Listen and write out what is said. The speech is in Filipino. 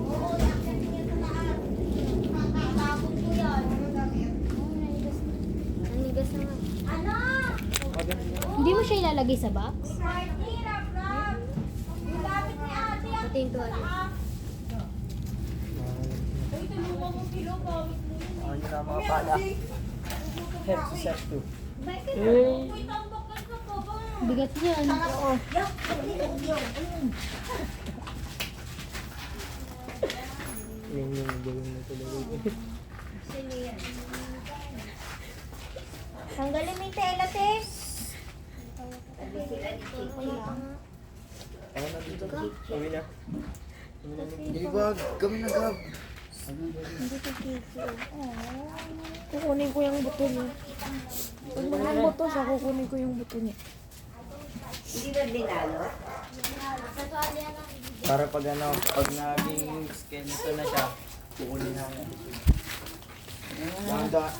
Oo, yakyan niya sa taas. Kakababog ko yan. Nanigas na nga. Ano? Hindi mo siya ilalagay sa box? Party, rap. Yung gamit ni ate. Pati yung tuwalya. Uy, tulungan mo kilo. Gamit mo yun. Ano na mga pala? Head to set 2. Bakit? Hey. Uy, tambak ka sa baba. Bigat yan. Oo. Yak, Yung gawin na tuloy. Sino yan? Tanggalin mo yung tela, Tess. Ako na dito. Uwi na. Ibag, kami na gab. Kukunin ko yung buto niya. Pag walang buto siya, kukunin ko yung buto niya. Hindi ba dinalo? Para pag ano, pag naging skin ito na siya, kukunin na yan. Ako na gab.